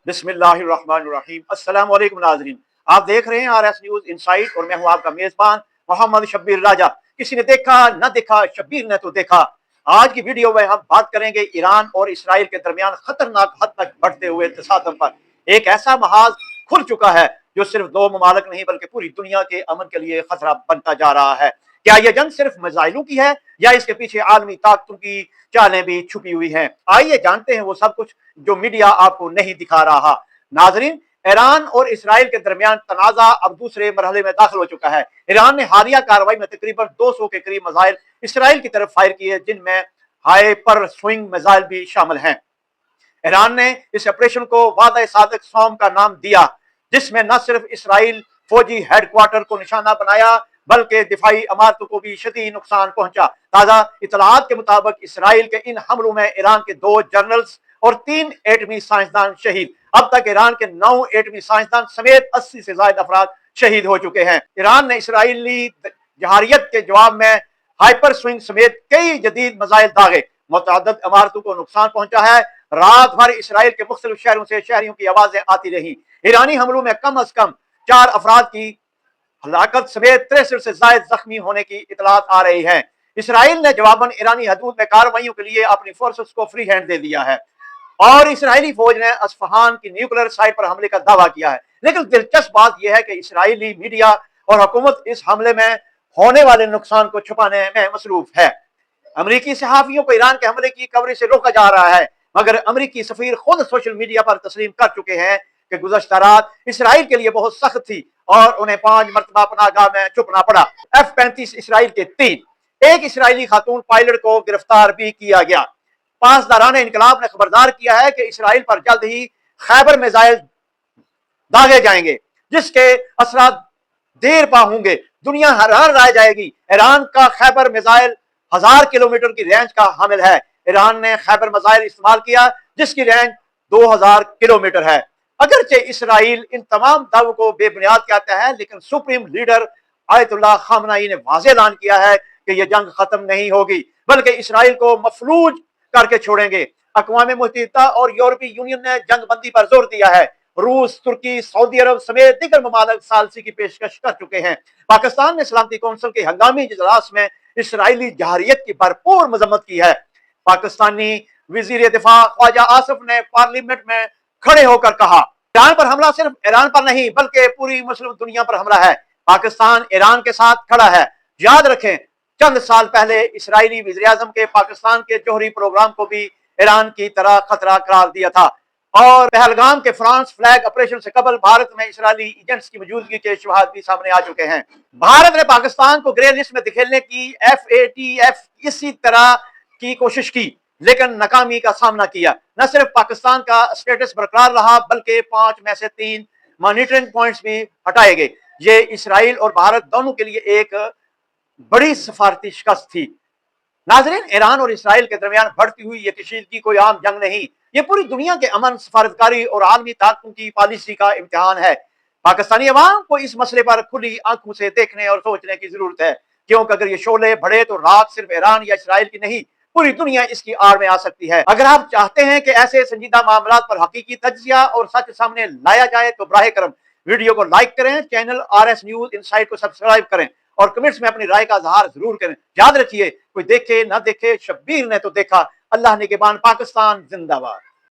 बिस्मिल्लाहिर्रहमानिर्रहीम। अस्सलाम वालेकुम नाज़रीन, आप देख रहे हैं RS न्यूज़ इनसाइट और मैं हूं आपका मेजबान मोहम्मद शब्बीर राजा। किसी ने देखा न देखा, शब्बीर ने तो देखा। आज की वीडियो में हम बात करेंगे ईरान और इसराइल के दरमियान खतरनाक हद तक बढ़ते हुए तसादम पर। एक ऐसा महाज खुल चुका है जो सिर्फ दो ममालिक नहीं बल्कि पूरी दुनिया के अमन के लिए खतरा बनता जा रहा है। क्या यह जंग सिर्फ मिसाइलों की है या इसके पीछे आलमी ताकतों की चालें भी छुपी हुई हैं? आइए जानते हैं वो सब कुछ जो मीडिया आपको नहीं दिखा रहा। नाजरीन, ईरान और इसराइल के दरमियान तनाजा अब दूसरे मरहले में दाखिल हो चुका है। ईरान ने हालिया कार्रवाई में तकरीबन 200 के करीब मिसाइल इसराइल की तरफ फायर किए, जिनमें हाइपर स्विंग मिसाइल भी शामिल हैं। ईरान ने इस ऑपरेशन को वादा सादिक सौम का नाम दिया, जिसमें न सिर्फ इसराइल फौजी हेडक्वार्टर को निशाना बनाया बल्कि दिफाई इमारतों को भी शदीद नुकसान पहुंचा। ताजा इतलात के मुताबिक इसराइल के इन हमलों में ईरान के 2 जनरल्स और 3 एटमी साइंसदान शहीद। अब तक ईरान के 9 एटमी साइंसदान समेत 80 से ज्यादा अफराद शहीद हो चुके हैं। ईरान ने इसराइली जहारियत के जवाब में हाइपर स्विंग समेत कई जदीद मिसाइल दागे। मुतअद्दिद इमारतों को नुकसान पहुंचा है। रात भर इसराइल के मुख्तलिफ शहरों से शहरियों की आवाजें आती रही। ईरानी हमलों में कम अज कम 4 अफराद की हलाकत समेत 63 से ज्यादा जख्मी होने की इतलात आ रही है। इसराइल ने जवाबन ईरानी हदूद में कार्रवाइयों के लिए अपनी फोर्सेस को फ्री हैंड दे दिया है और इसराइली फौज ने अस्फहान की न्यूक्लियर साइट पर हमले का दावा किया है। लेकिन दिलचस्प बात यह है कि इसराइली मीडिया और हुकूमत इस हमले में होने वाले नुकसान को छुपाने में मसरूफ है। अमरीकी सहाफियों को ईरान के हमले की कवरेज से रोका जा रहा है, मगर अमरीकी सफीर खुद सोशल मीडिया पर तस्लीम कर चुके हैं कि गुज़श्ता रात इसराइल के लिए बहुत सख्त थी और उन्हें 5 मरतबा पनाहगाह में छुपना पड़ा। F-35 इसराइल के 3, एक इसराइली खातून पायलट को गिरफ्तार भी किया गया। पासदारान इंकलाब ने खबरदार किया है कि इसराइल पर जल्द ही खैबर मिसाइल दागे जाएंगे, जिसके असरात देर पा होंगे। दुनिया हैरान रह जाएगी। ईरान का खैबर मिसाइल 1000 किलोमीटर की रेंज का हामिल है। ईरान ने खैबर मिसाइल इस्तेमाल किया जिसकी रेंज 2000 किलोमीटर है। अगरचे इसराइल इन तमाम दावों को बेबुनियाद कहता है, लेकिन सुप्रीम लीडर आयतुल्लाह खामनाई ने वाज़ेह ऐलान किया है कि यह जंग खत्म नहीं होगी बल्कि इसराइल को मफलूज करके छोड़ेंगे। अक़वाम मुत्तहिदा और यूरोपीय यूनियन ने जंग बंदी पर जोर दिया है। रूस, तुर्की, सऊदी अरब समेत दीगर ममालिक सालसी की पेशकश कर चुके हैं। पाकिस्तान ने सलामती कौंसिल के हंगामी इजलास में इसराइली जहारियत की भरपूर मजम्मत की है। पाकिस्तानी वजीर दिफा ख्वाजा आसिफ ने पार्लियामेंट में खड़े होकर कहा, ईरान पर हमला सिर्फ ईरान पर नहीं बल्कि पूरी मुस्लिम दुनिया पर हमला है। पाकिस्तान ईरान के साथ खड़ा है। याद रखें, चंद साल पहले इसराइली वज़ीर आज़म के पाकिस्तान के जौहरी प्रोग्राम को भी ईरान की तरह खतरा करार दिया था और पहलगाम के फ्रांस फ्लैग ऑपरेशन से कबल भारत में इसराइली एजेंट्स की मौजूदगी के शुबहात भी सामने आ चुके हैं। भारत ने पाकिस्तान को ग्रे लिस्ट में धकेलने की FATF इसी तरह की कोशिश की, लेकिन नाकामी का सामना किया। न सिर्फ पाकिस्तान का स्टेटस बरकरार रहा बल्कि 5 में से 3 मॉनिटरिंग पॉइंट्स भी हटाए गए। ये इसराइल और भारत दोनों के लिए एक बड़ी सफारती शिकस्त थी। नाजरीन, ईरान और इसराइल के दरमियान बढ़ती हुई ये कशीदगी कोई आम जंग नहीं, ये पूरी दुनिया के अमन, सफारतकारी और आलमी ताकतों की पॉलिसी का इम्तिहान है। पाकिस्तानी अवाम को इस मसले पर खुली आंखों से देखने और सोचने की जरूरत है, क्योंकि अगर ये शोले बढ़े तो रात सिर्फ ईरान या इसराइल की नहीं, पूरी दुनिया इसकी आड़ में आ सकती है। अगर आप चाहते हैं कि ऐसे संजीदा मामला पर हकीकी तज्जिया और सच सामने लाया जाए तो बराह करम वीडियो को लाइक करें, चैनल RS न्यूज़ इनसाइट को सब्सक्राइब करें और कमेंट्स में अपनी राय का इजहार जरूर करें। याद रखिए, कोई देखे ना देखे, शब्बीर ने तो देखा। अल्लाह निगहबान, पाकिस्तान जिंदाबाद।